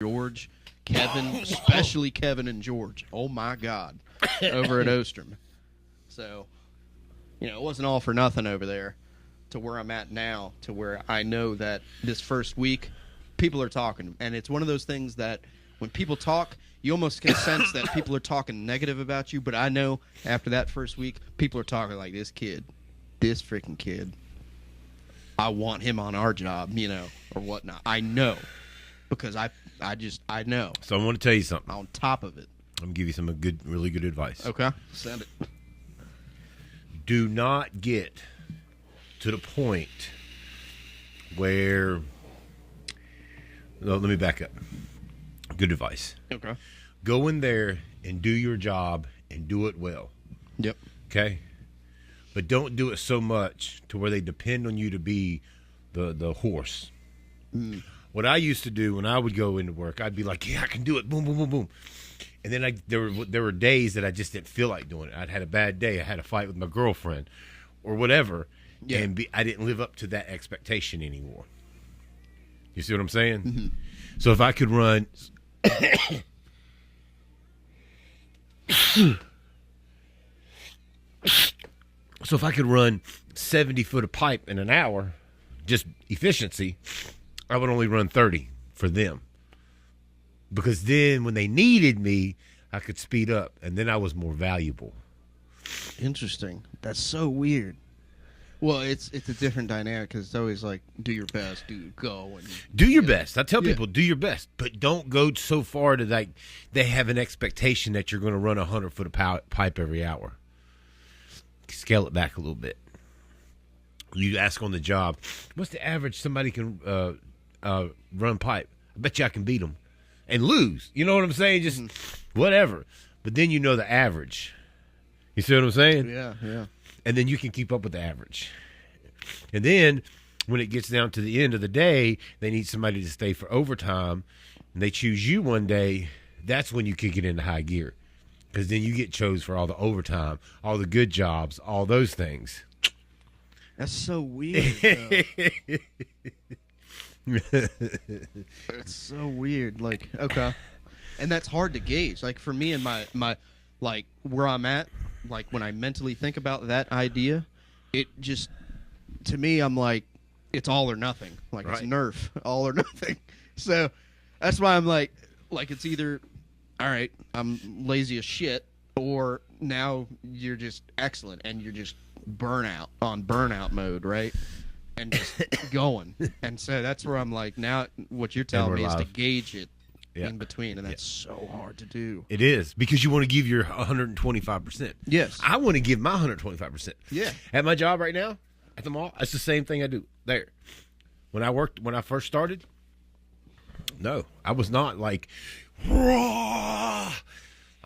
George, Kevin, especially Kevin and George. Oh my God, over at Ostrom. So, it wasn't all for nothing over there to where I'm at now, to where I know that this first week people are talking, and it's one of those things that when people talk, you almost can sense that people are talking negative about you, but I know after that first week, people are talking like, this freaking kid, I want him on our job, or whatnot. I know, because I know. So I want to tell you something. On top of it. I'm going to give you some really good advice. Okay, send it. Do not get to the point where, well, let me back up. Good advice. Okay. Go in there and do your job and do it well. Yep. Okay? But don't do it so much to where they depend on you to be the horse. Mm. What I used to do when I would go into work, I'd be like, yeah, I can do it. Boom, boom, boom, boom. And then there were days that I just didn't feel like doing it. I'd had a bad day. I had a fight with my girlfriend or whatever. Yeah. And I didn't live up to that expectation anymore. You see what I'm saying? Mm-hmm. So if I could run... So if I could run 70 foot of pipe in an hour, just efficiency, I would only run 30 for them. Because then when they needed me, I could speed up, and then I was more valuable. Interesting. That's so weird. Well, it's a different dynamic because it's always like, do your best, go. And do your best. I tell people, do your best, but don't go so far to like they have an expectation that you're going to run 100 foot of pipe every hour. Scale it back a little bit. You ask on the job, what's the average somebody can run pipe? I bet you I can beat them and lose. You know what I'm saying? Just whatever. But then you know the average. You see what I'm saying? Yeah, yeah. And then you can keep up with the average. And then when it gets down to the end of the day, they need somebody to stay for overtime, and they choose you one day, that's when you kick it into high gear. Because then you get chose for all the overtime, all the good jobs, all those things. That's so weird, It's so weird. Like, okay. And that's hard to gauge. Like, for me and my like, where I'm at, like, when I mentally think about that idea, it just, to me, I'm like, it's all or nothing. Like, right. It's Nerf, all or nothing. So that's why I'm like, it's either, all right, I'm lazy as shit, or now you're just excellent and you're just burnout mode, right? And just going. And so that's where I'm like, now what you're telling me is to gauge it in between, and that's so hard to do. It is, because you want to give your 125%. Yes. I want to give my 125%. Yeah. At my job right now, at the mall, that's the same thing I do there. When I first started, no, I was not like, raw.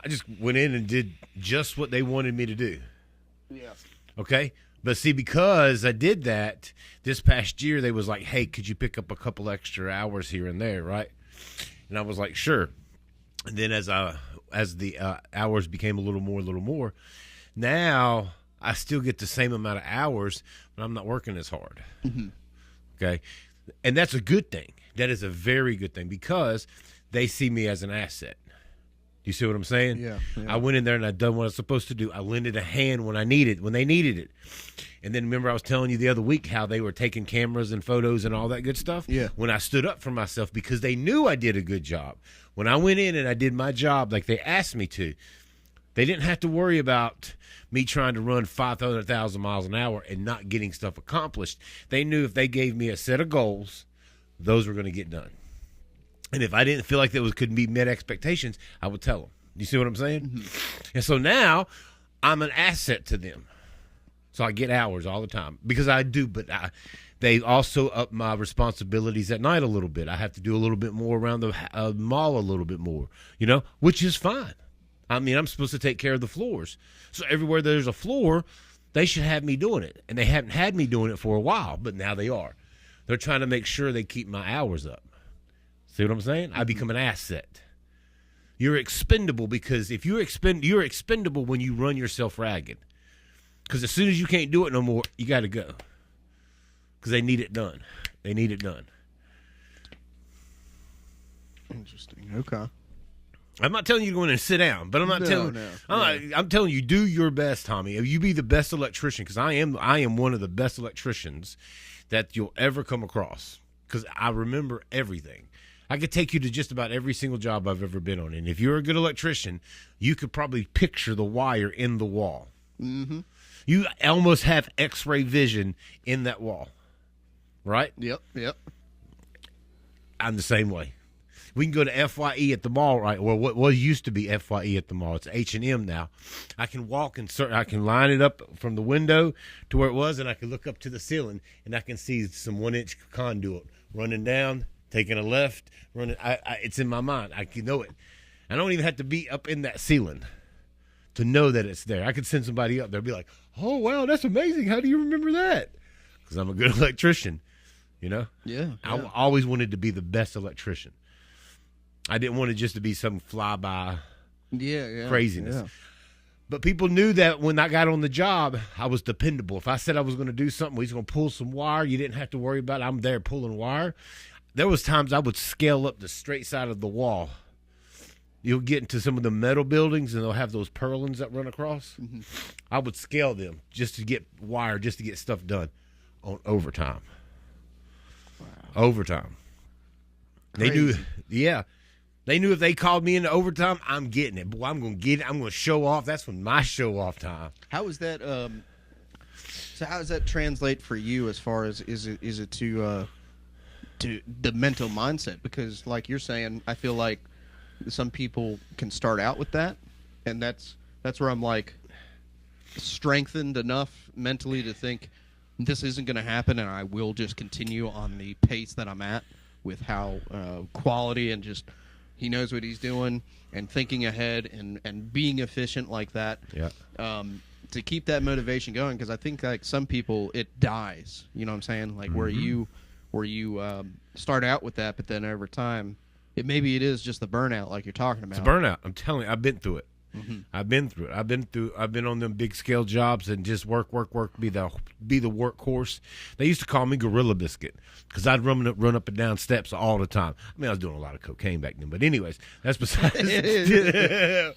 I just went in and did just what they wanted me to do. Yeah. Okay? But see, because I did that, this past year, they was like, hey, could you pick up a couple extra hours here and there, right? And I was like, sure. And then as the hours became a little more, now I still get the same amount of hours, but I'm not working as hard. Mm-hmm. Okay? And that's a good thing. That is a very good thing, because they see me as an asset. You see what I'm saying? Yeah. I went in there and I done what I was supposed to do. I lended a hand when they needed it. And then remember I was telling you the other week how they were taking cameras and photos and all that good stuff? Yeah. When I stood up for myself, because they knew I did a good job. When I went in and I did my job like they asked me to, they didn't have to worry about me trying to run 500,000 miles an hour and not getting stuff accomplished. They knew if they gave me a set of goals, those were going to get done. And if I didn't feel like that could be met expectations, I would tell them. You see what I'm saying? Mm-hmm. And so now I'm an asset to them. So I get hours all the time, because I do, but they also up my responsibilities at night a little bit. I have to do a little bit more around the mall a little bit more, which is fine. I mean, I'm supposed to take care of the floors. So everywhere there's a floor, they should have me doing it. And they haven't had me doing it for a while, but now they are. They're trying to make sure they keep my hours up. See what I'm saying? I become an asset. You're expendable, because if you're expendable when you run yourself ragged. Because as soon as you can't do it no more, you got to go. Because they need it done. Interesting. Okay. I'm not telling you to go in and sit down, but I'm not telling. No. I'm telling you, do your best, Tommy. You be the best electrician, because I am one of the best electricians that you'll ever come across. Because I remember everything. I could take you to just about every single job I've ever been on, and if you're a good electrician, you could probably picture the wire in the wall. Mm-hmm. You almost have X-ray vision in that wall, right? Yep. I'm the same way. We can go to FYE at the mall, right? Well, what used to be FYE at the mall, it's H&M now. I can walk and I can line it up from the window to where it was, and I can look up to the ceiling, and I can see some 1-inch conduit running down, taking a left, running. It's in my mind. I can know it. I don't even have to be up in that ceiling to know that it's there. I could send somebody up there and be like, "Oh, wow, that's amazing. How do you remember that?" Because I'm a good electrician, you know? Yeah. I always wanted to be the best electrician. I didn't want it just to be some flyby craziness. Yeah. But people knew that when I got on the job, I was dependable. If I said I was going to do something, we was going to pull some wire, you didn't have to worry about it. I'm there pulling wire. There was times I would scale up the straight side of the wall. You'll get into some of the metal buildings, and they'll have those purlins that run across. Mm-hmm. I would scale them just to get wire, just to get stuff done on overtime. Wow. Overtime. They knew, They knew if they called me into overtime, I'm getting it. Boy, I'm going to get it. I'm going to show off. That's when my show off time. How is that? So how does that translate for you? As far as is it to the mental mindset? Because like you're saying, I feel like some people can start out with that, and that's where I'm like strengthened enough mentally to think this isn't going to happen, and I will just continue on the pace that I'm at with how quality and just. He knows what he's doing and thinking ahead and being efficient like that. Yeah. To keep that motivation going, because I think like some people it dies. You know what I'm saying? Like where you start out with that, but then over time, maybe it is just the burnout, like you're talking about. It's a burnout. I'm telling you, I've been through it. Mm-hmm. I've been through it. I've been on them big scale jobs and just work, be the workhorse. They used to call me Gorilla Biscuit because I'd run up and down steps all the time. I mean, I was doing a lot of cocaine back then, but anyways, that's besides. Yeah.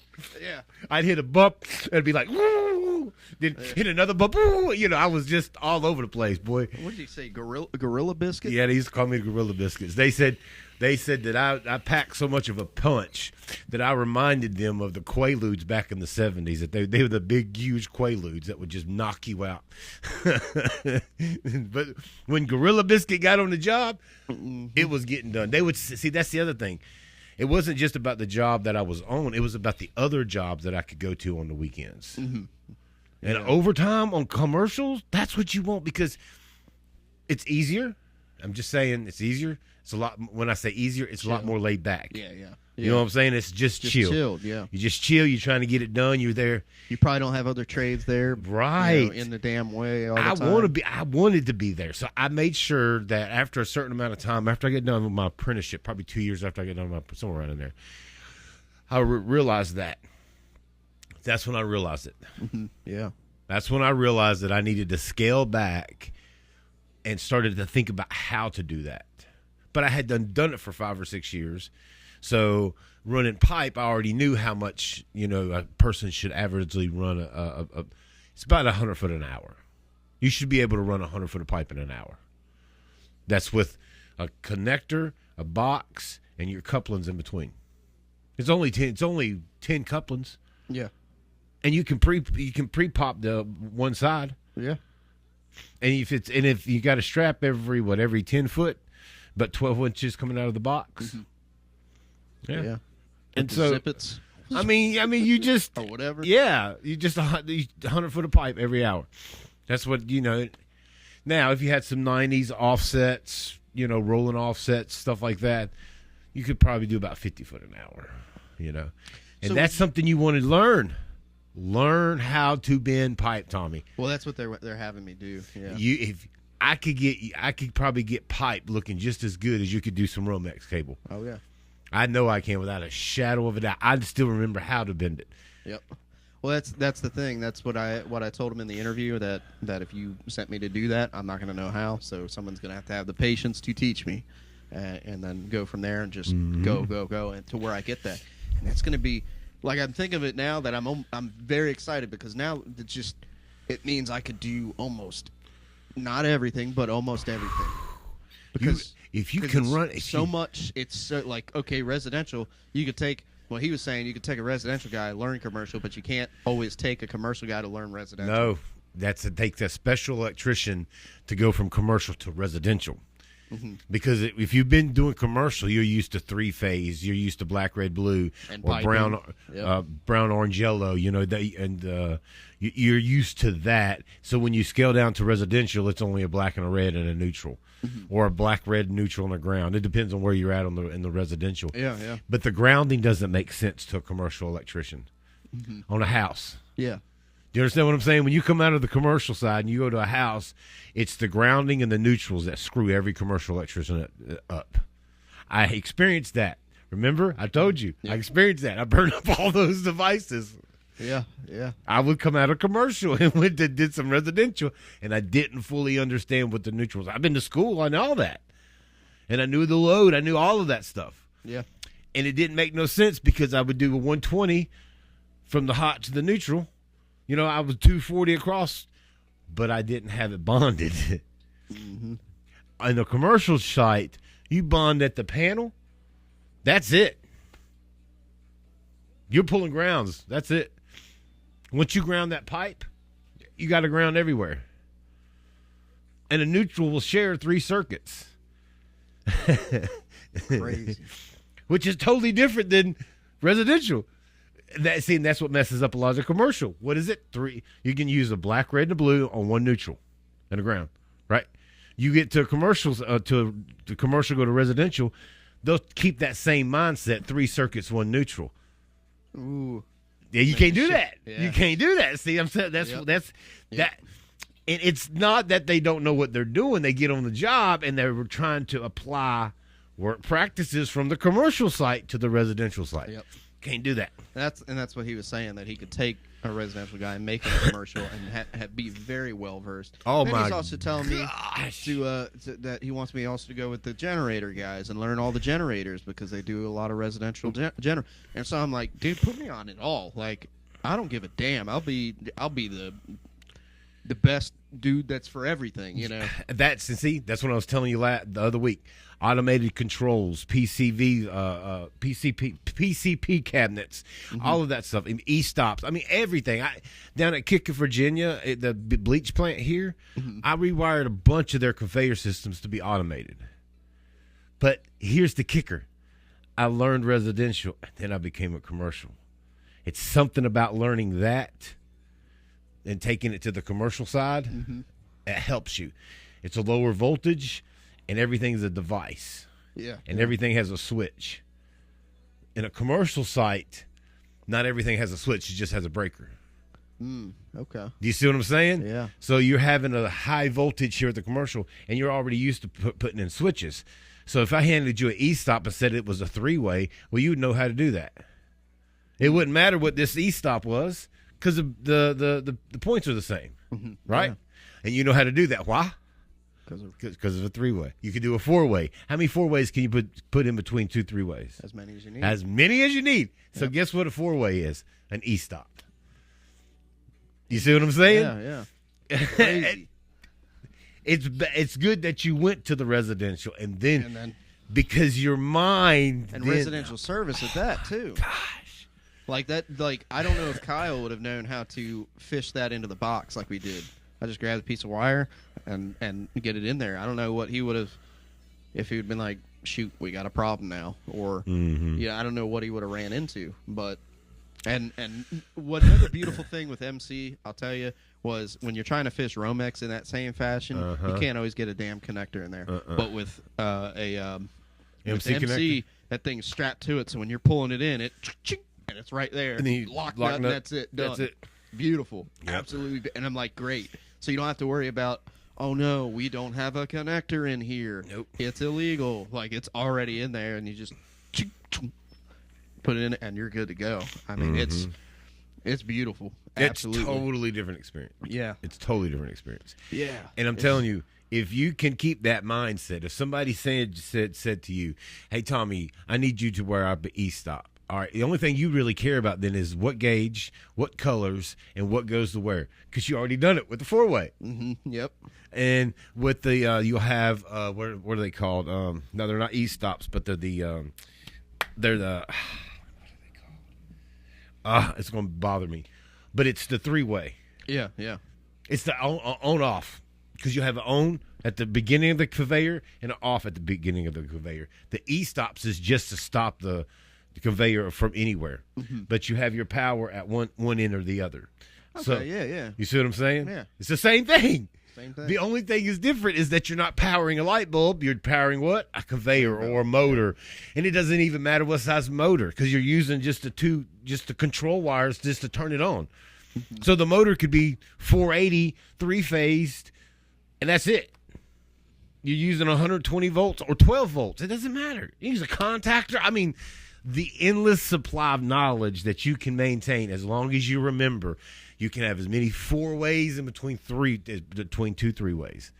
I'd hit a bump and be like, woo! Then hit another bump. Woo! You know, I was just all over the place, boy. What did you say? Gorilla Biscuit? Yeah, they used to call me the Gorilla Biscuits. They said that I packed so much of a punch that I reminded them of the Quaaludes back in the 70s, that they were the big, huge Quaaludes that would just knock you out. But when Gorilla Biscuit got on the job, it was getting done. They would see, that's the other thing. It wasn't just about the job that I was on. It was about the other jobs that I could go to on the weekends. Mm-hmm. And overtime on commercials, that's what you want because it's easier. I'm just saying it's easier. It's a lot. When I say easier, it's a lot more laid back. Yeah. You know what I'm saying? It's just chill. Chilled, yeah. You just chill. You're trying to get it done. You're there. You probably don't have other trades there, right? In the damn way. All the time. I wanted to be there, so I made sure that after a certain amount of time, after I get done with my apprenticeship, probably 2 years after I get done with somewhere around in there, I realized that. That's when I realized it. Mm-hmm. Yeah. That's when I realized that I needed to scale back and started to think about how to do that. But I had done it for 5 or 6 years. So running pipe, I already knew how much, a person should averagely run it's about 100 foot an hour. You should be able to run 100 foot of pipe in an hour. That's with a connector, a box, and your couplings in between. It's only 10 couplings. Yeah. And you can pre-pop the one side. Yeah. And if you got a strap every 10 foot, but 12 inches coming out of the box. Mm-hmm. Yeah. And so zippets. I mean, you just or whatever. Yeah, you just 100 foot of pipe every hour. That's what Now, if you had some 90s offsets, rolling offsets, stuff like that, you could probably do about 50 foot an hour. And so that's something you want to learn. Learn how to bend pipe, Tommy. Well, that's what they're having me do. Yeah. If I could probably get pipe looking just as good as you could do some Romex cable. Oh yeah. I know I can without a shadow of a doubt. I still remember how to bend it. Yep. Well, that's the thing. That's what I told him in the interview, that if you sent me to do that, I'm not going to know how. So someone's going to have the patience to teach me. and then go from there and just go and to where I get that. And it's going to be like, I'm thinking of it now that I'm very excited, because now it means I could do almost not everything, but almost everything. Because if you can run so much, it's so, like, okay, residential, you could take. Well, he was saying you could take a residential guy, learn commercial, but you can't always take a commercial guy to learn residential. No, it takes a special electrician to go from commercial to residential. Because if you've been doing commercial, you're used to 3-phase, you're used to black, red, blue, and or piping. brown, orange, yellow. You're used to that. So when you scale down to residential, it's only a black and a red and a neutral, or a black, red, neutral, and a ground. It depends on where you're at in the residential. Yeah. But the grounding doesn't make sense to a commercial electrician on a house. Yeah. Do you understand what I'm saying? When you come out of the commercial side and you go to a house, it's the grounding and the neutrals that screw every commercial electrician up. I experienced that. Remember? I told you. I experienced that. I burned up all those devices. Yeah. I would come out of commercial and did some residential, and I didn't fully understand what the neutrals. I've been to school. I know all that. And I knew the load. I knew all of that stuff. Yeah. And it didn't make no sense, because I would do a 120 from the hot to the neutral. I was 240 across, but I didn't have it bonded. In a commercial site, you bond at the panel. That's it. You're pulling grounds. That's it. Once you ground that pipe, you got to ground everywhere. And a neutral will share 3 circuits. Crazy. Which is totally different than residential. That's what messes up a lot of the commercial. What is it? 3. You can use a black, red, and a blue on one neutral and a ground, right? You get to commercials, to commercial, go to residential, they'll keep that same mindset: 3 circuits, 1 neutral. Ooh. Yeah, you can't do that. Yeah. You can't do that. See, I'm saying that's that. And it's not that they don't know what they're doing. They get on the job and they're trying to apply work practices from the commercial site to the residential site. Yep. Can't do that. That's what he was saying, that he could take a residential guy and make him a commercial and be very well versed. Oh, then my he's also telling me gosh. that he wants me also to go with the generator guys and learn all the generators, because they do a lot of residential generator. And so I'm like, dude, put me on it all. Like, I don't give a damn. I'll be the best dude that's for everything, That's what I was telling you the other week. Automated controls, PCP cabinets, all of that stuff, e-stops. I mean, everything. Down at Kicker, Virginia, at the bleach plant here, I rewired a bunch of their conveyor systems to be automated. But here's the kicker. I learned residential, and then I became a commercial. It's something about learning that and taking it to the commercial side that helps you. It's a lower voltage, and everything's a device. Yeah. And everything has a switch. In a commercial site, not everything has a switch. It just has a breaker. Okay. Do you see what I'm saying? Yeah. So you're having a high voltage here at the commercial, and you're already used to putting in switches. So if I handed you an e-stop and said it was a 3-way, well, you would know how to do that. It wouldn't matter what this e-stop was, because the points are the same, right? Yeah. And you know how to do that. Why? Because of a 3-way. You could do a 4-way. How many 4-ways can you put in between 2 3-ways? as many as you need. As many as you need. So guess what a 4-way is? An e-stop. You see what I'm saying? Yeah. Crazy. It's good that you went to the residential, and then because your mind and residential service at that too. Gosh. Like that, I don't know if Kyle would have known how to fish that into the box like we did. I just grabbed a piece of wire and get it in there. I don't know what he would have, if he would been like, shoot, we got a problem now, or I don't know what he would have ran into. But and what another beautiful thing with MC, I'll tell you, was when you're trying to fish Romex in that same fashion, you can't always get a damn connector in there. But with MC, that thing's strapped to it, so when you're pulling it in, and it's right there, and you lock nut, that's it, done. That's it. Beautiful. Yep. Absolutely. And I'm like, great. So you don't have to worry about, oh no, we don't have a connector in here. Nope. It's illegal. Like, it's already in there, and you just put it in, and you're good to go. I mean, it's beautiful. Absolutely. It's totally different experience. Yeah. It's totally different experience. Yeah. And I'm telling you, if you can keep that mindset, if somebody said to you, "Hey Tommy, I need you to wear our e-stop." All right, the only thing you really care about then is what gauge, what colors, and what goes to where, because you already done it with the 4-way. Mm-hmm. Yep. And with the you'll have what are they called? No, they're not e-stops, but they're the what are they called? It's going to bother me, but it's the 3-way. Yeah, yeah. It's the on off, because you have an on at the beginning of the conveyor and an off at the beginning of the conveyor. The e-stops is just to stop the conveyor from anywhere, but you have your power at one end or the other. Okay, So, yeah. you see what I'm saying? Yeah. It's the same thing. Same thing. The only thing is different is that you're not powering a light bulb. You're powering what? A conveyor or a motor. And it doesn't even matter what size motor, because you're using just the control wires just to turn it on. So the motor could be 480, 3-phased, and that's it. You're using 120 volts or 12 volts. It doesn't matter. You use a contactor. I mean, the endless supply of knowledge that you can maintain as long as you remember. You can have as many 4-ways in between 2 3-ways.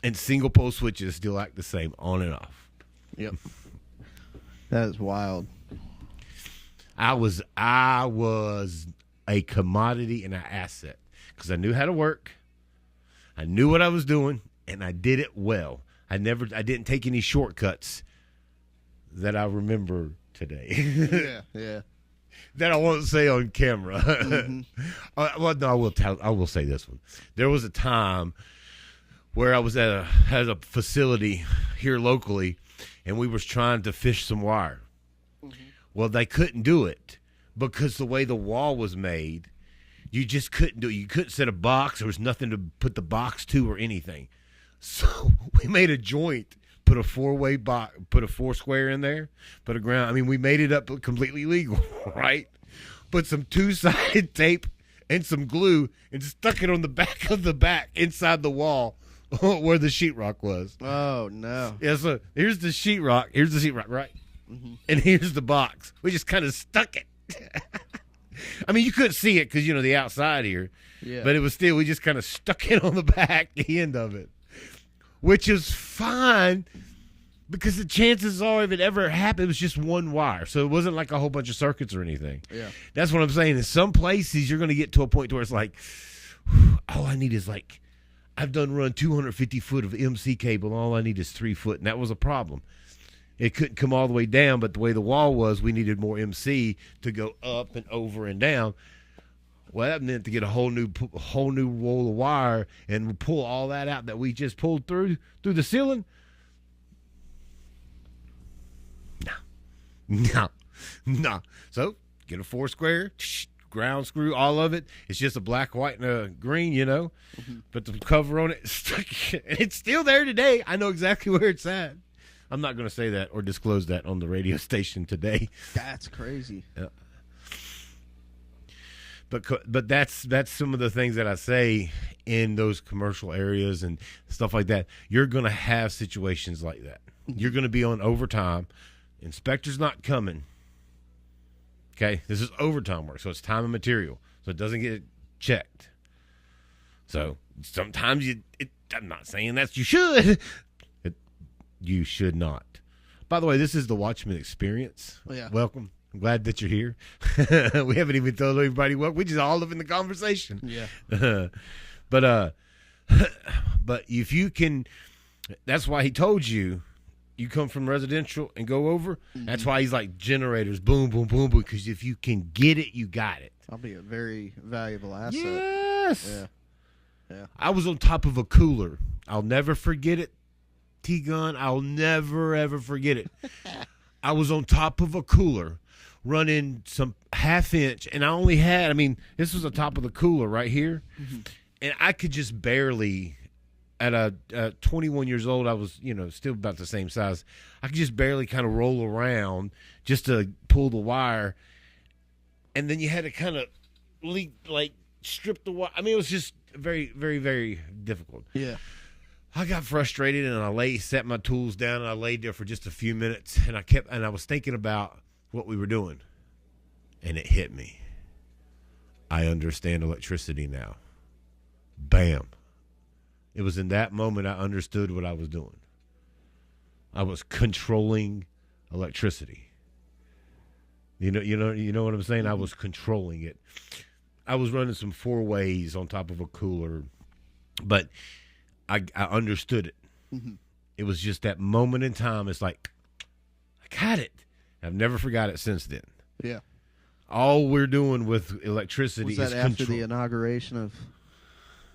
And single pole switches still act the same on and off. Yep. That is wild. I was a commodity and an asset, because I knew how to work. I knew what I was doing, and I did it well. I didn't take any shortcuts that I remember today. Yeah. That I won't say on camera. Well, no, I will say this one. There was a time where I was at a facility here locally, and we was trying to fish some wire. Well, they couldn't do it because the way the wall was made, you just couldn't do it. You couldn't set a box. There was nothing to put the box to or anything. So we made a joint, put a 4-way box, put a 4-square in there, put a ground. I mean, we made it up completely legal, right? Put some 2-sided tape and some glue and stuck it on the back of the back inside the wall where the sheetrock was. Oh, no. Yeah, so here's the sheetrock. Here's the sheetrock, right? And here's the box. We just kind of stuck it. I mean, you couldn't see it because, the outside here. Yeah. But it was still, we just kind of stuck it on the back, the end of it. Which is fine, because the chances are if it ever happened, it was just one wire. So it wasn't like a whole bunch of circuits or anything. Yeah. That's what I'm saying. In some places, you're going to get to a point where it's like, all I need is I've done run 250 foot of MC cable. All I need is 3 foot. And that was a problem. It couldn't come all the way down, but the way the wall was, we needed more MC to go up and over and down. Well, that meant to get a whole new roll of wire and pull all that out that we just pulled through the ceiling. No. So get a 4-square, ground screw, all of it. It's just a black, white, and a green, Put the cover on it. It's still there today. I know exactly where it's at. I'm not going to say that or disclose that on the radio station today. That's crazy. Yeah. But that's some of the things that I say in those commercial areas and stuff like that. You're going to have situations like that. You're going to be on overtime. Inspector's not coming. Okay? This is overtime work, so it's time and material. So it doesn't get checked. So sometimes I'm not saying that you should. You should not. By the way, this is the Watchmen Experience. Oh, yeah. Welcome. I'm glad that you're here. We haven't even told everybody what. We just all live in the conversation. Yeah. But if you can, that's why he told you come from residential and go over. That's why he's like generators, boom, boom, boom, boom. Because if you can get it, you got it. I'll be a very valuable asset. Yes. Yeah. I was on top of a cooler. I'll never forget it. T-Gun, I'll never, ever forget it. I was on top of a cooler running some 1/2 inch, and I only had, this was the top of the cooler right here, and I could just barely, at 21 years old, I was, still about the same size. I could just barely kind of roll around just to pull the wire, and then you had to kind of strip the wire. It was just very, very, very difficult. Yeah. I got frustrated, and I set my tools down, and I laid there for just a few minutes, and I was thinking about what we were doing, and it hit me. I understand electricity now. Bam. It was in that moment I understood what I was doing. I was controlling electricity. You know what I'm saying? I was controlling it. I was running some 4-ways on top of a cooler, but I understood it. Mm-hmm. It was just that moment in time. It's like, I got it. I've never forgot it since then. Yeah. All we're doing with electricity was that is after control. the inauguration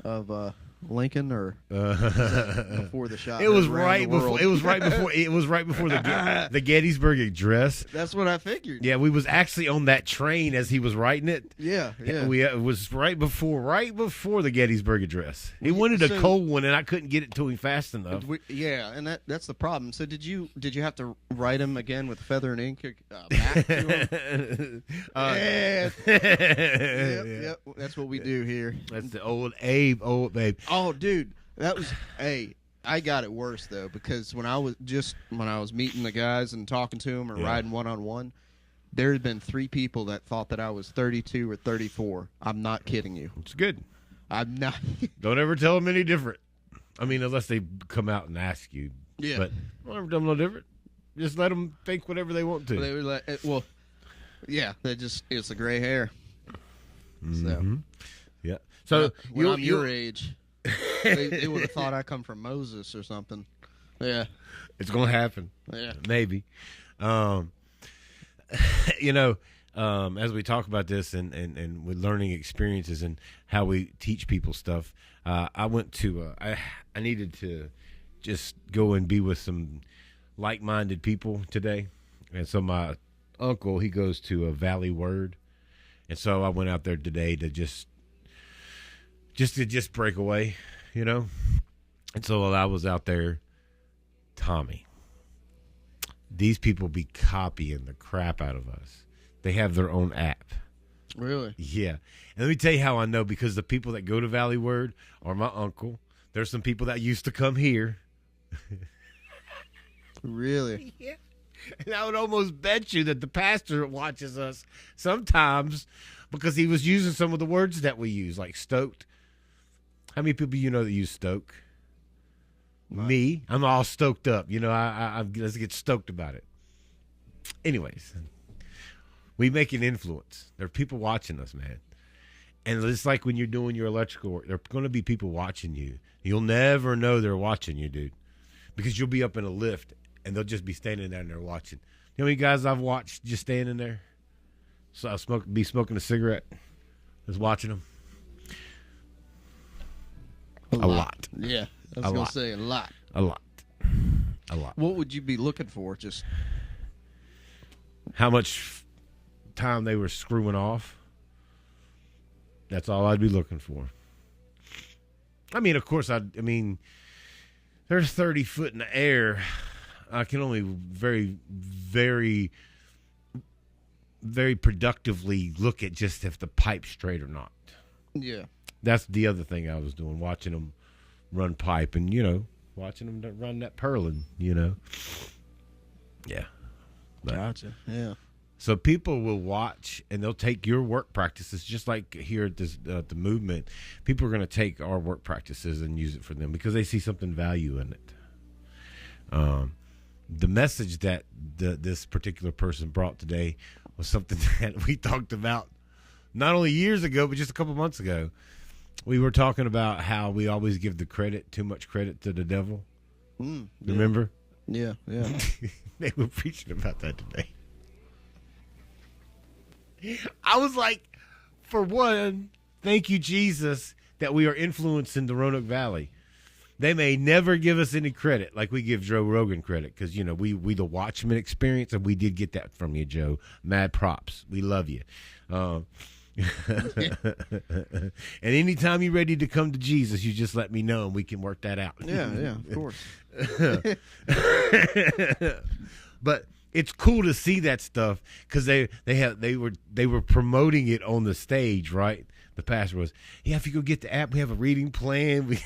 of Lincoln, or was that before the shot? It was right before. It was right before. It was right before the Gettysburg Address. That's what I figured. Yeah, we was actually on that train as he was writing it. Yeah. It was right before the Gettysburg Address. He wanted a cold one, and I couldn't get it to him fast enough. And that's the problem. So did you have to write him again with feather and ink back to him? Yep. That's what we do here. That's the old Abe. Oh, dude, that was I got it worse though, because when I was meeting the guys and talking to them or riding one-on-one, there had been 3 people that thought that I was 32 or 34. I'm not kidding you. It's good. I'm not. Don't ever tell them any different. I mean, unless they come out and ask you. Yeah. But don't ever tell them no different. Just let them think whatever they want to. They were like, it's the gray hair. Mm-hmm. So. Yeah. So when I'm your age, they would have thought I come from Moses or something. Yeah. It's going to happen. Yeah. Maybe. As we talk about this and with learning experiences and how we teach people stuff, I went to, I needed to just go and be with some like-minded people today. And so my uncle, he goes to a Valley Word. And so I went out there today to just break away, And so while I was out there, Tommy, these people be copying the crap out of us. They have their own app. Really? Yeah. And let me tell you how I know, because the people that go to Valley Word are my uncle. There's some people that used to come here. Really? Yeah. And I would almost bet you that the pastor watches us sometimes because he was using some of the words that we use, like stoked. How many people you know that use stoke? Me. I'm all stoked up. Let's get stoked about it. Anyways, we make an influence. There are people watching us, man. And it's like when you're doing your electrical work, there are going to be people watching you. You'll never know they're watching you, dude, because you'll be up in a lift and they'll just be standing down there watching. You know how many guys I've watched just standing there? So I'll be smoking a cigarette, just watching them. A lot. Yeah, I was going to say a lot. A lot. What would you be looking for? Just how much time they were screwing off. That's all I'd be looking for. I mean, of course, they're 30 foot in the air. I can only very, very, very productively look at just if the pipe's straight or not. Yeah. That's the other thing I was doing, watching them run pipe and, watching them run that purling, Yeah. But, gotcha. Yeah. So people will watch and they'll take your work practices, just like here at the movement. People are going to take our work practices and use it for them because they see something value in it. The message that this particular person brought today was something that we talked about not only years ago, but just a couple months ago. We were talking about how we always give too much credit to the devil. Remember? Yeah. They were preaching about that today. I was like, for one, thank you, Jesus, that we are influencing the Roanoke Valley. They may never give us any credit like we give Joe Rogan credit because, we the Watchmen Experience, and we did get that from you, Joe. Mad props. We love you. And anytime you're ready to come to Jesus, you just let me know and we can work that out. Yeah, of course. But it's cool to see that stuff because they were promoting it on the stage, right? The pastor was, if you go get the app, we have a reading plan.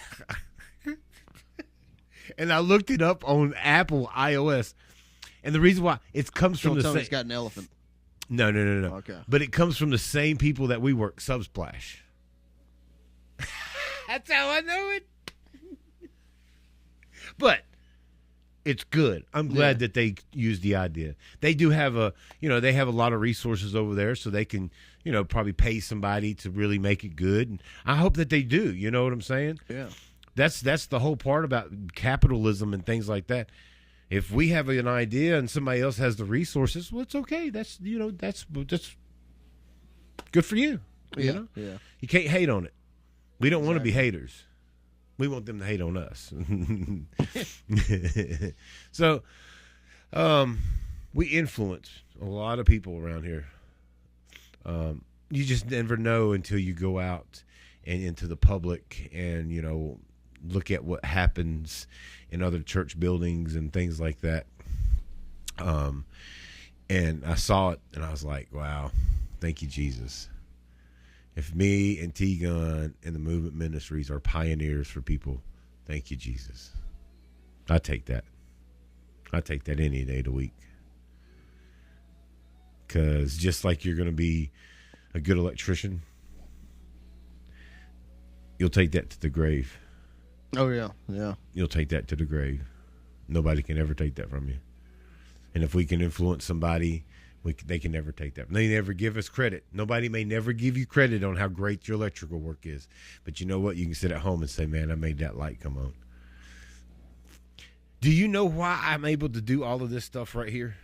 And I looked it up on Apple iOS, and the reason why it comes from the same. He's got an elephant. No. Okay. But it comes from the same people that we work, Subsplash. That's how I know it. But it's good. I'm glad that they used the idea. They do have they have a lot of resources over there, so they can, probably pay somebody to really make it good. And I hope that they do. You know what I'm saying? Yeah. That's the whole part about capitalism and things like that. If we have an idea and somebody else has the resources, well, it's okay. That's good for you. Yeah. You can't hate on it. We don't want to be haters. We want them to hate on us. So, we influence a lot of people around here. You just never know until you go out and into the public and, look at what happens in other church buildings and things like that. And I saw it and I was like, wow, thank you, Jesus. If me and T-Gun and the Movement Ministries are pioneers for people, thank you, Jesus. I take that. I take that any day of the week. Because just like you're going to be a good electrician, you'll take that to the grave. Oh, yeah. Yeah. You'll take that to the grave. Nobody can ever take that from you. And if we can influence somebody, they can never take that. They never give us credit. Nobody may never give you credit on how great your electrical work is. But you know what? You can sit at home and say, man, I made that light come on. Do you know why I'm able to do all of this stuff right here?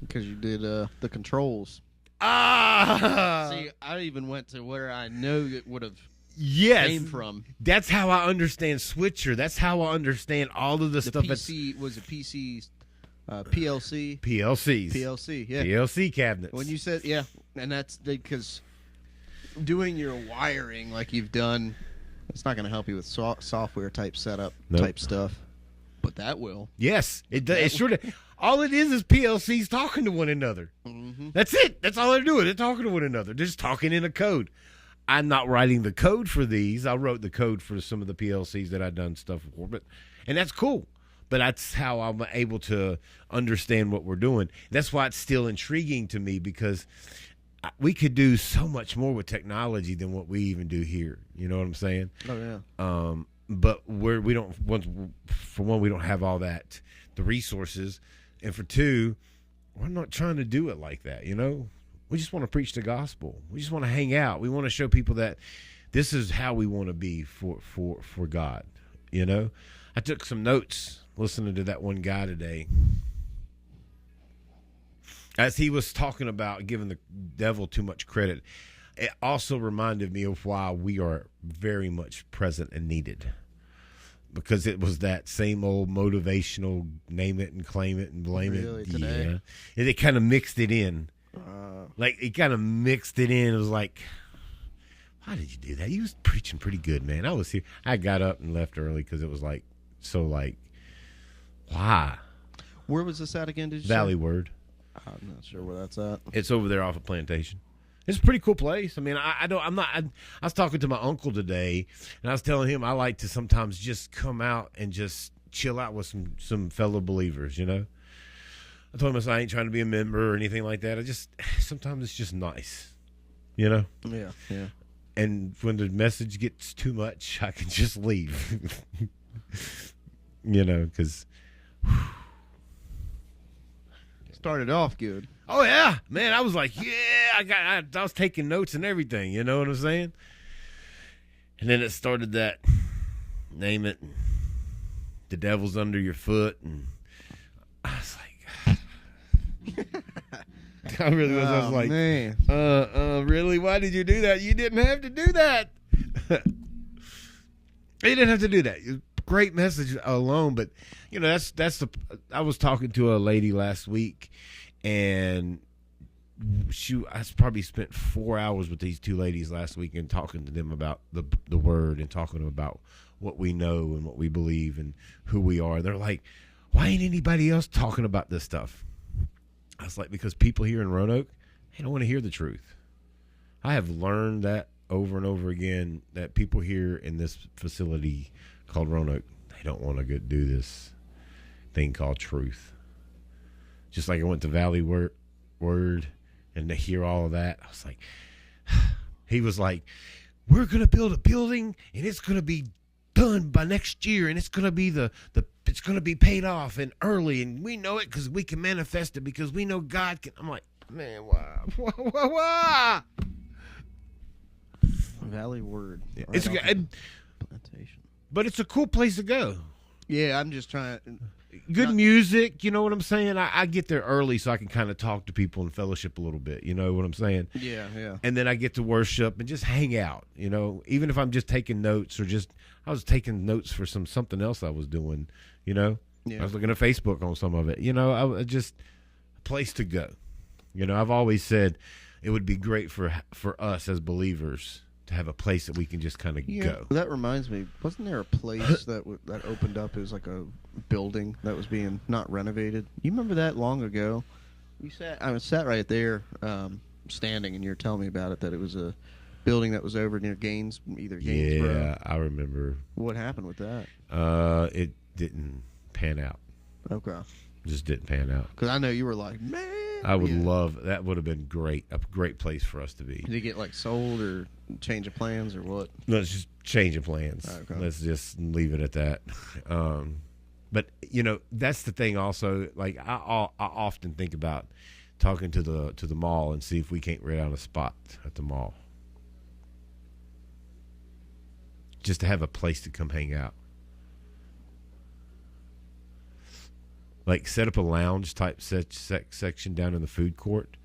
Because you did the controls. See, I even went to where I know it would have came from. That's how I understand Switcher. That's how I understand all of the stuff. PC was a PC, PLC. PLC, yeah. PLC cabinets. When you said, yeah, and that's because doing your wiring like you've done, it's not going to help you with software type setup type stuff. But that will. Yes, it does. It's sure to. All it is PLCs talking to one another. Mm-hmm. That's it. That's all they're doing. They're talking to one another. They're just talking in a code. I'm not writing the code for these. I wrote the code for some of the PLCs that I've done stuff for, and that's cool. But that's how I'm able to understand what we're doing. That's why it's still intriguing to me, because we could do so much more with technology than what we even do here. You know what I'm saying? Oh yeah. But we don't. For one, we don't have all that, the resources, and for two, we're not trying to do it like that. We just want to preach the gospel. We just want to hang out. We want to show people that this is how we want to be for God. I took some notes listening to that one guy today, as he was talking about giving the devil too much credit. It also reminded me of why we are very much present and needed, because it was that same old motivational name it and claim it and blame it. Today? Yeah, and it kind of mixed it in. It kind of mixed it in. It was like, why did you do that? He was preaching pretty good, man. I was here. I got up and left early because it was why? Where was this at again? Did you Valley say? Word. I'm not sure where that's at. It's over there off of Plantation. It's a pretty cool place. I mean, I was talking to my uncle today, and I was telling him I like to sometimes just come out and just chill out with some fellow believers, I told him I ain't trying to be a member or anything like that. Sometimes it's just nice, Yeah. And when the message gets too much, I can just leave, because started off good. Oh yeah, man! I was like, I was taking notes and everything. You know what I'm saying? And then it started that name it, the devil's under your foot, and I was like, I really was. I was like, man. Really? Why did you do that? You didn't have to do that. You didn't have to do that. Great message alone, but that's the. I was talking to a lady last week, and I probably spent 4 hours with these two ladies last week and talking to them about the word and talking to them about what we know and what we believe and who we are. They're like, why ain't anybody else talking about this stuff? I was like, because people here in Roanoke, they don't want to hear the truth. I have learned that over and over again, that people here in this facility called Roanoke, they don't want to do this thing called truth. Just like I went to Valley Word and to hear all of that, I was like, he was like, we're going to build a building and it's going to be done by next year, and it's gonna be it's gonna be paid off and early, and we know it because we can manifest it because we know God can. I'm like, man, why? Valley Word. Yeah, Right it's off good, the plantation. but it's a cool place to go. Yeah, I'm just trying. Good music, you know what I'm saying? I get there early so I can kind of talk to people and fellowship a little bit, you know what I'm saying? Yeah, yeah. And then I get to worship and just hang out, you know, even if I'm just taking notes or I was taking notes for something else I was doing, you know? Yeah. I was looking at Facebook on some of it, you know, I just a place to go. You know, I've always said it would be great for us as believers to have a place that we can just kind of go. That reminds me, wasn't there a place that opened up? It was like a building that was being not renovated. You remember that long ago? I was sat right there, standing, and you were telling me about it. That it was a building that was over near Gainesboro. Yeah, I remember. What happened with that? It didn't pan out. Okay. Just didn't pan out. Because I know you were like, man. I would love that. Would have been great. A great place for us to be. Did it get like sold or change of plans or what? No, it's just change of plans. Okay. Let's just leave it at that. But you know, that's the thing. Also, like I often think about talking to the mall and see if we can't rent out a spot at the mall, just to have a place to come hang out. Like set up a lounge type section down in the food court.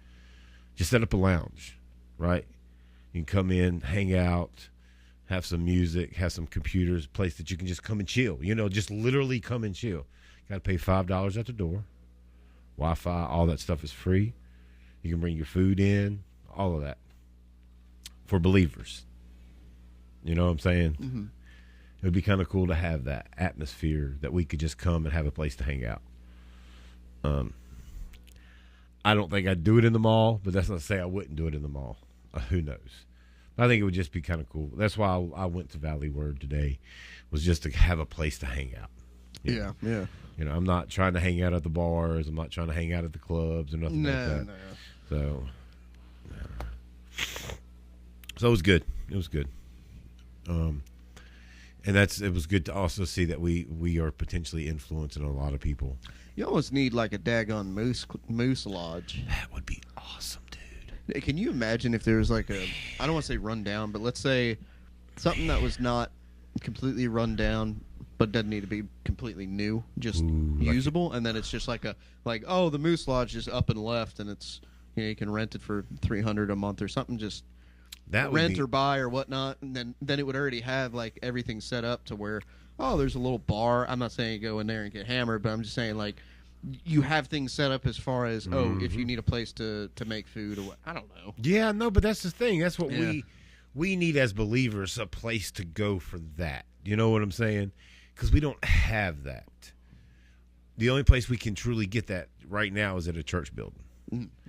Just set up a lounge, right? You can come in, hang out, have some music, have some computers, a place that you can just come and chill. You know, just literally come and chill. Got to pay $5 at the door. Wi-Fi, all that stuff is free. You can bring your food in, all of that. For believers. You know what I'm saying? Mm-hmm. It would be kind of cool to have that atmosphere that we could just come and have a place to hang out. I don't think I'd do it in the mall, but that's not to say I wouldn't do it in the mall. Who knows? But I think it would just be kind of cool. That's why I went to Valley Word today, was just to have a place to hang out. Yeah, yeah. You know, I'm not trying to hang out at the bars. I'm not trying to hang out at the clubs or nothing like that. No. So it was good. It was good. And it was good to also see that we are potentially influencing a lot of people. You almost need like a daggone moose lodge. That would be awesome, dude. Can you imagine if there was like I don't want to say run down, but let's say something that was not completely run down, but doesn't need to be completely new, just usable, and then it's just like the Moose Lodge is up and left, and it's you can rent it for $300 a month or something, just that rent or buy or whatnot, and then it would already have like everything set up to where there's a little bar. I'm not saying you go in there and get hammered, but I'm just saying like you have things set up as far as if you need a place to make food or what. I don't know. Yeah, no, but that's the thing. That's what we need as believers, a place to go for that. You know what I'm saying? Because we don't have that. The only place we can truly get that right now is at a church building.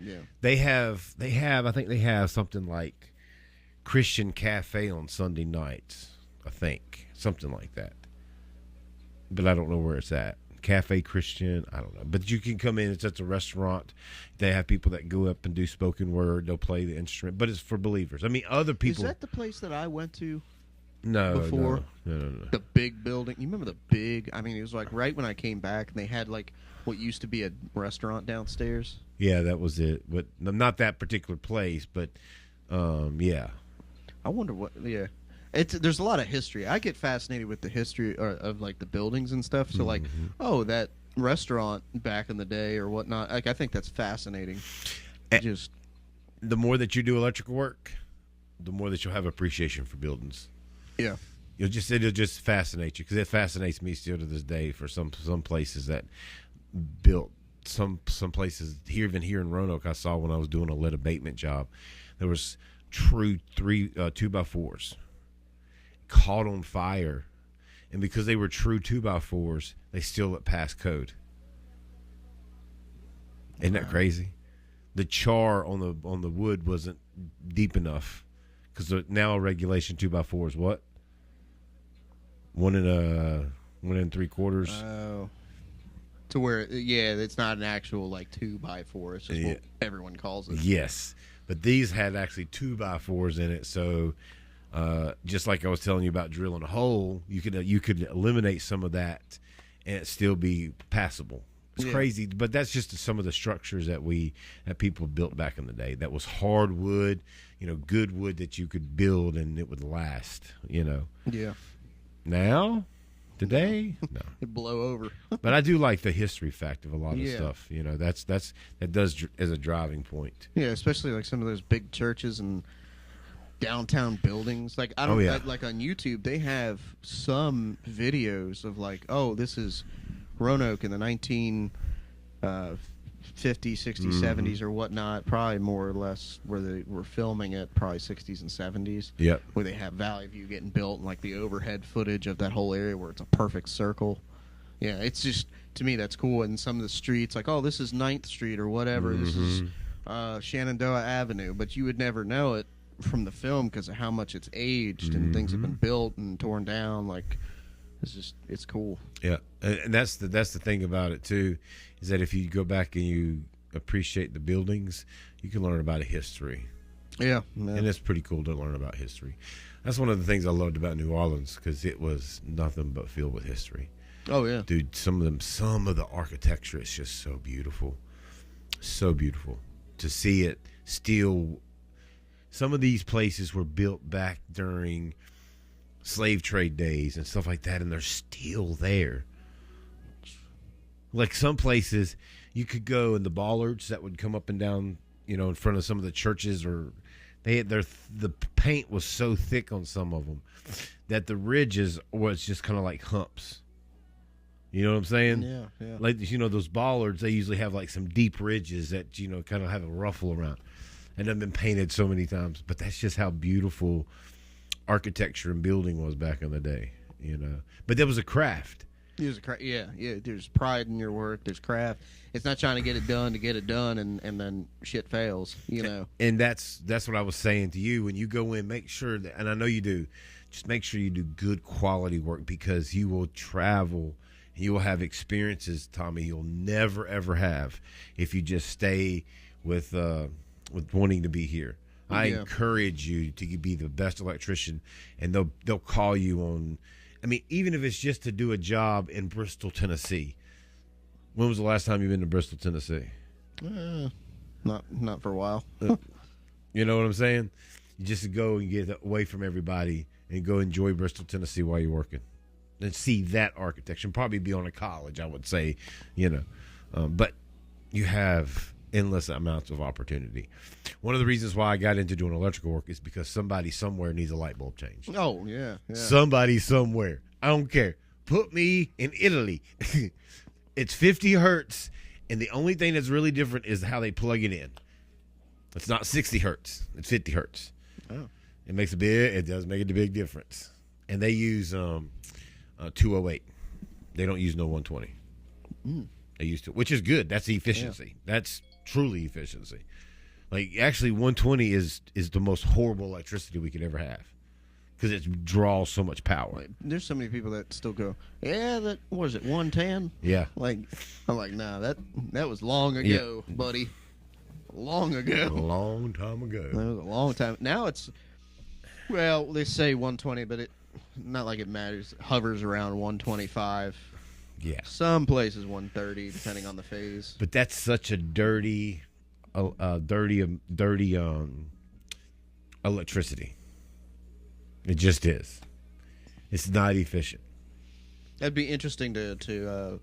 Yeah. They have I think they have something like Christian Cafe on Sunday nights. I think something like that. But I don't know where it's at. Cafe Christian, I don't know. But you can come in. It's at a restaurant. They have people that go up and do spoken word. They'll play the instrument. But it's for believers. I mean, other people. Is that the place that I went to? No, before no. The big building. You remember the big? I mean, it was like right when I came back, and they had like what used to be a restaurant downstairs. Yeah, that was it. But not that particular place. But yeah. I wonder what. Yeah, there's a lot of history. I get fascinated with the history of like the buildings and stuff. So like, that restaurant back in the day or whatnot. Like, I think that's fascinating. Just the more that you do electrical work, the more that you'll have appreciation for buildings. Yeah, it'll just fascinate you, because it fascinates me still to this day. For some places that built some places even here in Roanoke, I saw when I was doing a lead abatement job, there was true 2x4s caught on fire, and because they were true 2x4s, they still let pass code. Isn't that crazy? The char on the wood wasn't deep enough, because now a regulation 2x4 is what? 1 3/4. Oh. To where, it's not an actual like 2x4. It's just what everyone calls it. Yes, but these had actually 2x4s in it, so Just like I was telling you about drilling a hole, you could eliminate some of that and it still be passable. It's crazy, but that's just some of the structures that people built back in the day. That was hardwood, good wood that you could build and it would last. Yeah. Now, today, no. It'd blow over. But I do like the history fact of a lot of stuff. That does as a driving point. Yeah, especially like some of those big churches and downtown buildings. Like I don't like on YouTube they have some videos of like, oh, this is Roanoke in the 1950s, 60s, 70s or whatnot, probably more or less where they were filming it, probably 60s and 70s. Yep. Where they have Valley View getting built and like the overhead footage of that whole area where it's a perfect circle. Yeah, it's just, to me, that's cool. And some of the streets, like, oh, this is 9th Street or whatever. This is Shenandoah Avenue. But you would never know it from the film because of how much it's aged and things have been built and torn down. Like, it's cool. Yeah, and that's the thing about it too, is that if you go back and you appreciate the buildings, you can learn about a history. Yeah, and it's pretty cool to learn about history. That's one of the things I loved about New Orleans, because it was nothing but filled with history. Oh yeah, dude. Some of the architecture is just so beautiful to see it still. Some of these places were built back during slave trade days and stuff like that, and they're still there. Like some places you could go, and the bollards that would come up and down, in front of some of the churches, or the paint was so thick on some of them that the ridges was just kind of like humps. You know what I'm saying? Yeah. Like, those bollards, they usually have like some deep ridges that, kind of have a ruffle around. And they've been painted so many times. But that's just how beautiful architecture and building was back in the day, But there was a craft. Yeah. There's pride in your work. There's craft. It's not trying to get it done, and then shit fails, And that's what I was saying to you. When you go in, make sure that, and I know you do, just make sure you do good quality work, because you will travel. You will have experiences, Tommy, you'll never, ever have if you just stay with wanting to be here. I encourage you to be the best electrician, and they'll call you on. I mean, even if it's just to do a job in Bristol, Tennessee. When was the last time you've been to Bristol, Tennessee? Not for a while. You know what I'm saying? You just go and get away from everybody and go enjoy Bristol, Tennessee while you're working. And see that architecture. Probably be on a college, I would say, but you have endless amounts of opportunity. One of the reasons why I got into doing electrical work is because somebody somewhere needs a light bulb changed. Oh, yeah. Somebody somewhere. I don't care. Put me in Italy. It's 50 hertz, and the only thing that's really different is how they plug it in. It's not 60 hertz. It's 50 hertz. Oh. It does make a big difference. And they use 208. They don't use no 120. They used to, which is good. That's efficiency. Yeah. That's truly efficiency. Like, actually, 120 is the most horrible electricity we could ever have, because it draws so much power. Like, there's so many people that still go, what was it, 110? Yeah. Like, I'm like, nah, that was long ago, buddy. Long ago. A long time ago. That was a long time. Now it's, well, they say 120, but it not like it matters. It hovers around 125. Yeah. Some places 130, depending on the phase. But that's such a dirty electricity. It just is. It's not efficient. That'd be interesting to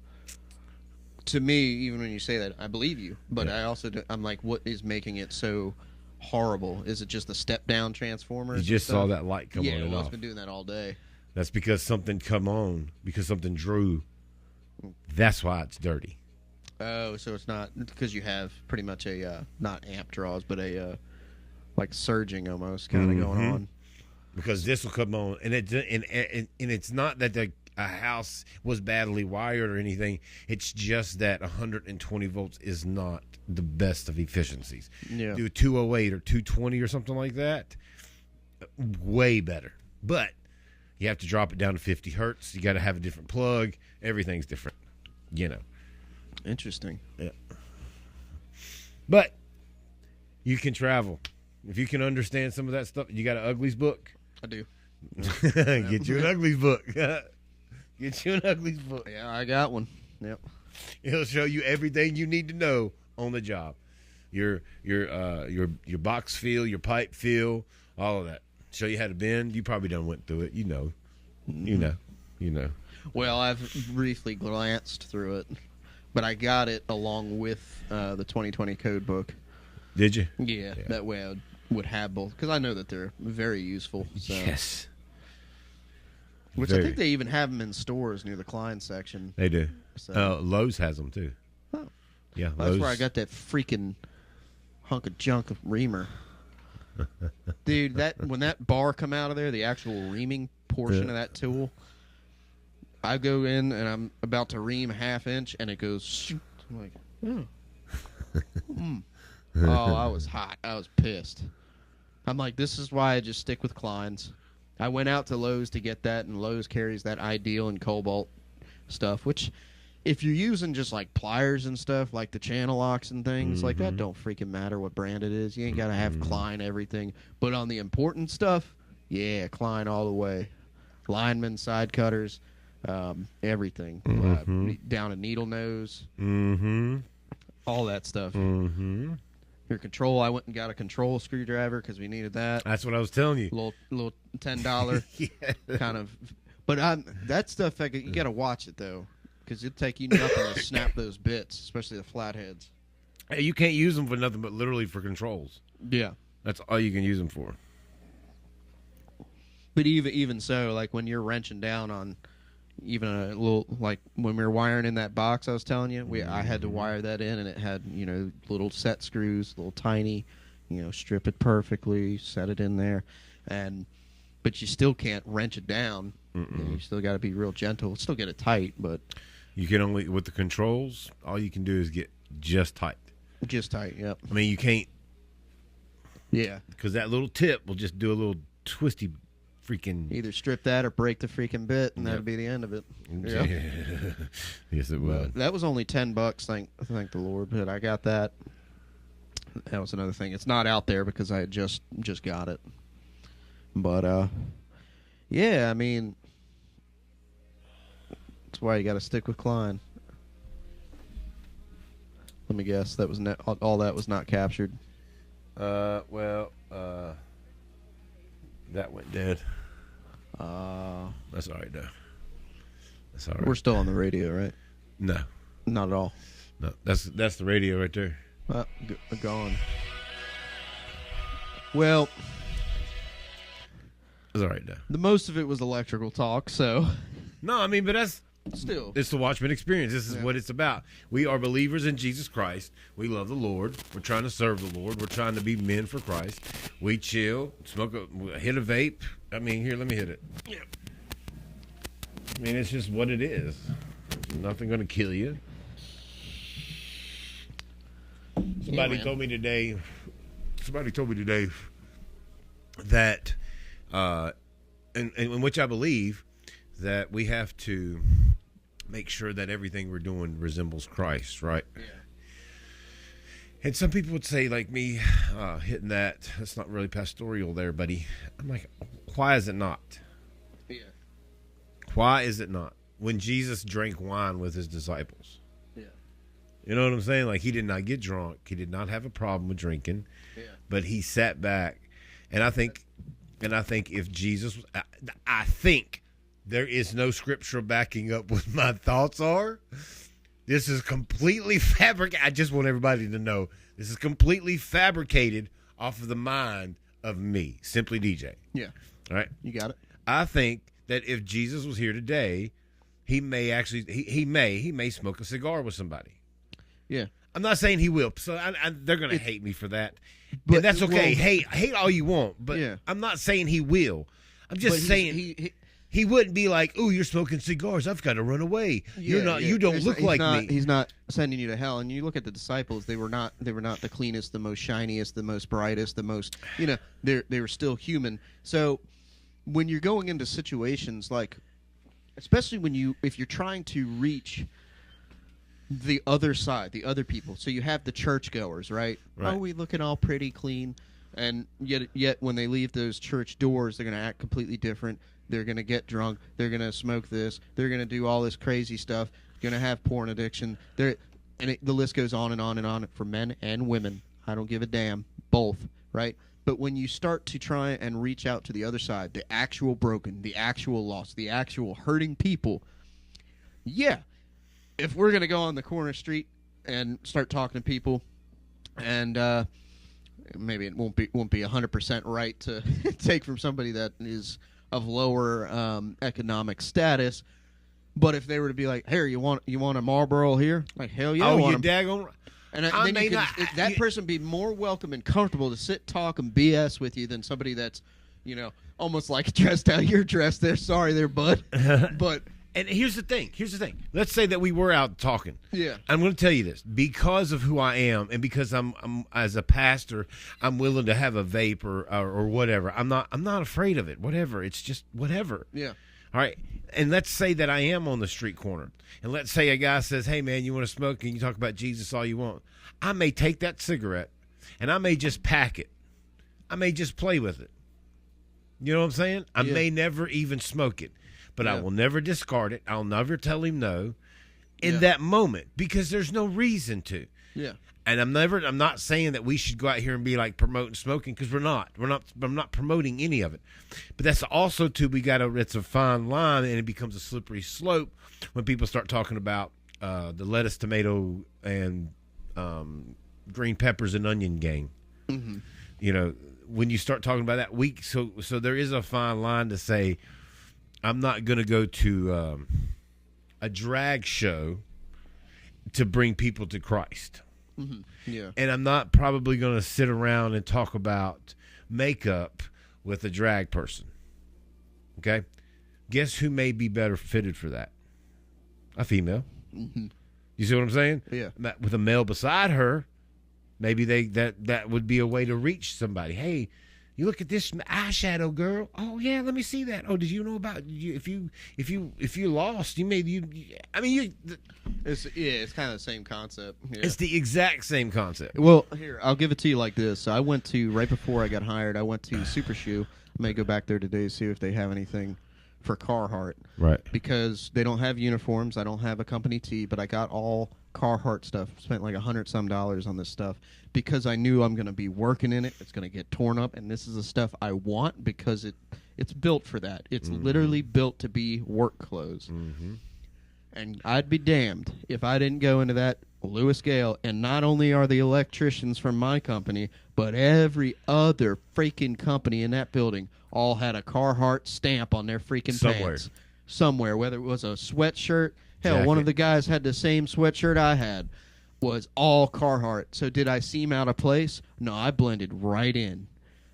me, even when you say that. I believe you, but I also I'm like, what is making it so horrible? Is it just the step down transformers? You just saw that light come on and off. off. It's been doing that all day. That's because something come on, because something drew. That's why it's dirty. Oh, so it's not because you have pretty much a not amp draws, but a like surging almost kind of going on. Because this will come on, and it's not that a house was badly wired or anything. It's just that 120 volts is not the best of efficiencies. Yeah. Do 208 or 220 or something like that, way better. But you have to drop it down to 50 hertz. You got to have a different plug. Everything's different, Interesting. Yeah. But you can travel. If you can understand some of that stuff, you got an Uglies book? I do. Get you an Uglies book. Get you an Uglies book. Yeah, I got one. Yep. It'll show you everything you need to know on the job. Your box feel, your pipe feel, all of that. Show you how to bend. You probably done went through it. You know. You know. Well, I've briefly glanced through it, but I got it along with the 2020 code book. Did you? Yeah. That way I would have both, because I know that they're very useful. So. Yes. Which I think they even have them in stores near the Klein section. They do. So. Lowe's has them too. Oh. Yeah, That's Lowe's. where I got that freaking hunk of junk of reamer. Dude, when that bar come out of there, the actual reaming portion of that tool, I go in and I'm about to ream a half inch and it goes, I'm like, oh, I was hot. I was pissed. I'm like, this is why I just stick with Klein's. I went out to Lowe's to get that, and Lowe's carries that Ideal and Cobalt stuff, which if you're using just like pliers and stuff, like the channel locks and things, like that don't freaking matter what brand it is. You ain't got to have Klein everything. But on the important stuff, yeah, Klein all the way. Linemen, side cutters, everything. Down a needle nose. All that stuff. Your control, I went and got a control screwdriver because we needed that. That's what I was telling you. Little $10 kind of. But that stuff, you got to watch it, though, because it'll take you nothing to snap those bits, especially the flatheads. Hey, you can't use them for nothing but literally for controls. Yeah. That's all you can use them for. But even so, like when you're wrenching down on even a little, like when we were wiring in that box I was telling you, I had to wire that in, and it had, little set screws, little tiny, strip it perfectly, set it in there, but you still can't wrench it down. You still got to be real gentle. Still get it tight, but you can only, with the controls, all you can do is get just tight. Just tight, yep. I mean, you can't. Yeah. Because that little tip will just do a little twisty freaking. Either strip that or break the freaking bit, and that'd be the end of it. Yep. Yes, it will. That was only $10. Thank the Lord, but I got that. That was another thing. It's not out there because I had just got it. But yeah, I mean, that's why you got to stick with Klein. Let me guess. That was all that was not captured. That went dead. That's all right, though. That's all right. We're still on the radio, right? No. Not at all. No, that's the radio right there. Gone. Well, it's all right, though. The most of it was electrical talk, so. No, I mean, but that's. Still. It's the Watchmen Experience. This is what it's about. We are believers in Jesus Christ. We love the Lord. We're trying to serve the Lord. We're trying to be men for Christ. We chill, hit a vape. I mean, here, let me hit it. Yeah. I mean, it's just what it is. There's nothing going to kill you. Somebody told me today that, in which I believe, that we have to make sure that everything we're doing resembles Christ, right? Yeah. And some people would say, like me, hitting that's not really pastoral there, buddy. I'm like, why is it not? Yeah. Why is it not? When Jesus drank wine with his disciples. Yeah. You know what I'm saying? Like, he did not get drunk. He did not have a problem with drinking. Yeah. But he sat back. And I think if Jesus was, I think there is no scriptural backing up what my thoughts are. This is completely fabricated. I just want everybody to know this is completely fabricated off of the mind of me, Simply DJ. Yeah. All right? You got it. I think that if Jesus was here today, he may actually, he may smoke a cigar with somebody. Yeah. I'm not saying he will, so they're going to hate me for that. But and that's okay. Well, hate all you want, but yeah. I'm not saying he will. I'm just saying he wouldn't be like, "Oh, you're smoking cigars. I've got to run away. Yeah, you're not. Yeah. You don't look like me." He's not sending you to hell. And you look at the disciples; they were not the cleanest, the most shiniest, the most brightest, the most. They were still human. So when you're going into situations like, especially if you're trying to reach the other side, the other people. So you have the churchgoers, right? Oh, we looking all pretty clean. And yet when they leave those church doors, they're going to act completely different. They're going to get drunk. They're going to smoke this. They're going to do all this crazy stuff. Going to have porn addiction. The list goes on and on and on for men and women. I don't give a damn. Both, right? But when you start to try and reach out to the other side, the actual broken, the actual lost, the actual hurting people, yeah, if we're going to go on the corner street and start talking to people, and maybe it won't be 100% right to take from somebody that is of lower economic status, but if they were to be like, "Here, you want a Marlboro here?" Like, hell yeah, I want 'em. Daggone. And then that person would be more welcome and comfortable to sit, talk, and BS with you than somebody that's, almost like dressed how you're dressed there. Sorry there, bud. But and here's the thing. Let's say that we were out talking. Yeah. I'm going to tell you this. Because of who I am and because I'm as a pastor, I'm willing to have a vape or whatever. I'm not afraid of it. Whatever. It's just whatever. Yeah. All right. And let's say that I am on the street corner. And let's say a guy says, "Hey, man, you want to smoke? And you talk about Jesus all you want." I may take that cigarette and I may just pack it. I may just play with it. You know what I'm saying? I may never even smoke it. But I will never discard it. I'll never tell him no in that moment because there's no reason to. Yeah. And I'm not saying that we should go out here and be like promoting smoking because we're not. I'm not promoting any of it. But that's also too, it's a fine line and it becomes a slippery slope when people start talking about the lettuce, tomato, and green peppers and onion gang. Mm-hmm. When you start talking about that, so there is a fine line to say, I'm not going to go to a drag show to bring people to Christ. Mm-hmm. Yeah. And I'm not probably going to sit around and talk about makeup with a drag person. Okay? Guess who may be better fitted for that? A female. Mm-hmm. You see what I'm saying? Yeah. With a male beside her, maybe that would be a way to reach somebody. Hey, you look at this eyeshadow, girl. Oh yeah, let me see that. Oh, did you know about you? If you lost, it's kind of the same concept. Yeah. It's the exact same concept. Well, here I'll give it to you like this. So I went to right before I got hired. I went to Super Shoe. I may go back there today to see if they have anything for Carhartt. Right. Because they don't have uniforms. I don't have a company tee, but I got all Carhartt stuff. Spent like $100-some on this stuff because I knew I'm going to be working in it. It's going to get torn up, and this is the stuff I want because it's built for that. It's literally built to be work clothes. Mm-hmm. And I'd be damned if I didn't go into that Lewis Gale, and not only are the electricians from my company, but every other freaking company in that building all had a Carhartt stamp on their freaking pants. Somewhere, whether it was a sweatshirt. Hell, one of the guys had the same sweatshirt I had. Was all Carhartt. So did I seem out of place? No, I blended right in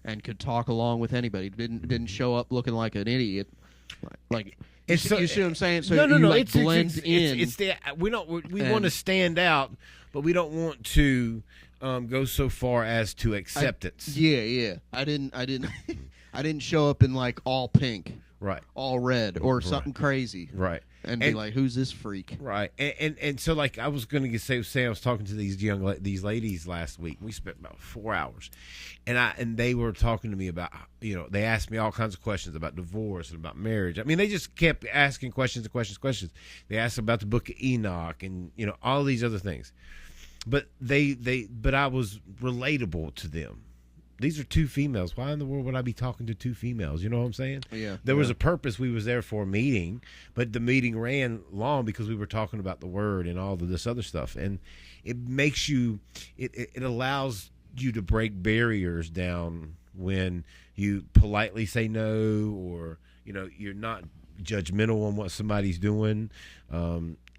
and could talk along with anybody. Didn't show up looking like an idiot. Like you see what I'm saying? So no. Like blend in. We want to stand out, but we don't want to go so far as to acceptance. Yeah. I didn't I didn't show up in like all pink. Right. All red or something crazy. Right. And be like, who's this freak? Right. And so like I was going to say I was talking to these ladies last week. We spent about 4 hours. And they were talking to me about, they asked me all kinds of questions about divorce and about marriage. I mean, they just kept asking questions. They asked about the book of Enoch and, all these other things. But but I was relatable to them. These are two females. Why in the world would I be talking to two females? You know what I'm saying? Yeah. There was a purpose. We was there for a meeting, but the meeting ran long because we were talking about the word and all of this other stuff. And it makes you, it allows you to break barriers down when you politely say no, or, you're not judgmental on what somebody's doing.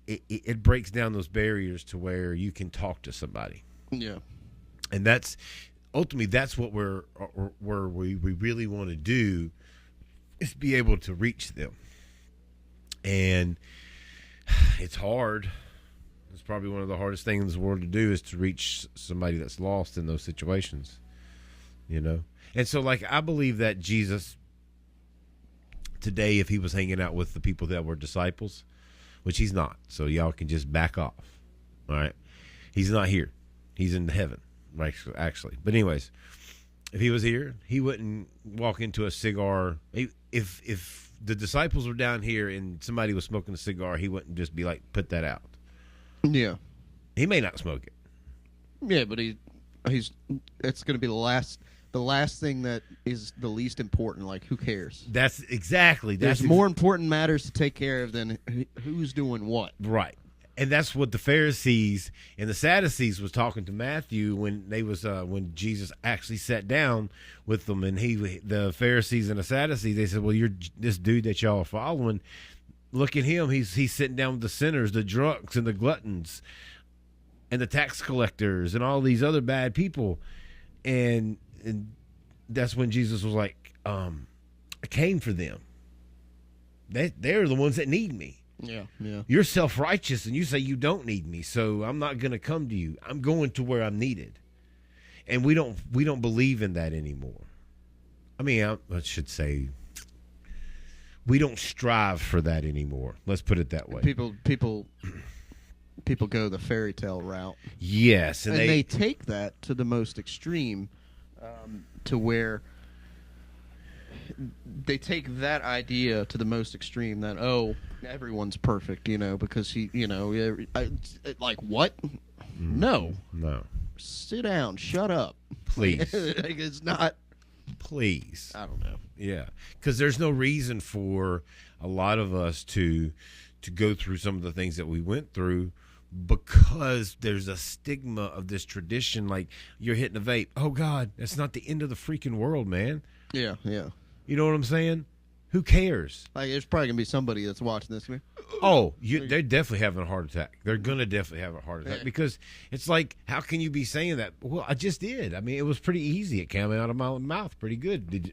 It breaks down those barriers to where you can talk to somebody. Yeah. And ultimately, that's what we really want to do, is be able to reach them. And it's hard. It's probably one of the hardest things in the world to do, is to reach somebody that's lost in those situations, And so, like, I believe that Jesus today, if he was hanging out with the people that were disciples, which he's not, so y'all can just back off, all right? He's not here. He's in heaven. Actually, but anyways, If he was here, he wouldn't walk into a cigar. If the disciples were down here and somebody was smoking a cigar, he wouldn't just be like, put that out. Yeah. He may not smoke it. Yeah, but he's it's going to be the last thing that is the least important. Like, who cares? That's exactly. There's more important matters to take care of than who's doing what. Right. And that's what the Pharisees and the Sadducees was talking to Matthew when when Jesus actually sat down with them, and the Pharisees and the Sadducees, they said, "Well, you're this dude that y'all are following. Look at him. He's sitting down with the sinners, the drunks, and the gluttons, and the tax collectors, and all these other bad people." And that's when Jesus was like, "I came for them. They're the ones that need me." Yeah, yeah. You're self-righteous, and you say you don't need me, so I'm not going to come to you. I'm going to where I'm needed, and we don't believe in that anymore. I mean, I should say we don't strive for that anymore. Let's put it that way. People go the fairy tale route. Yes, and they take that to the most extreme, to where they take that idea to the most extreme. That everyone's perfect, because he, like what? No. Sit down. Shut up, please. Like, it's not. Please. I don't know. Yeah, because there's no reason for a lot of us to go through some of the things that we went through, because there's a stigma of this tradition. Like, you're hitting a vape. Oh God, that's not the end of the freaking world, man. Yeah, yeah. You know what I'm saying? Who cares? Like, there's probably gonna be somebody that's watching this. They're definitely having a heart attack. They're gonna definitely have a heart attack, because it's like, how can you be saying that? Well, I just did. I mean, it was pretty easy. It came out of my mouth pretty good.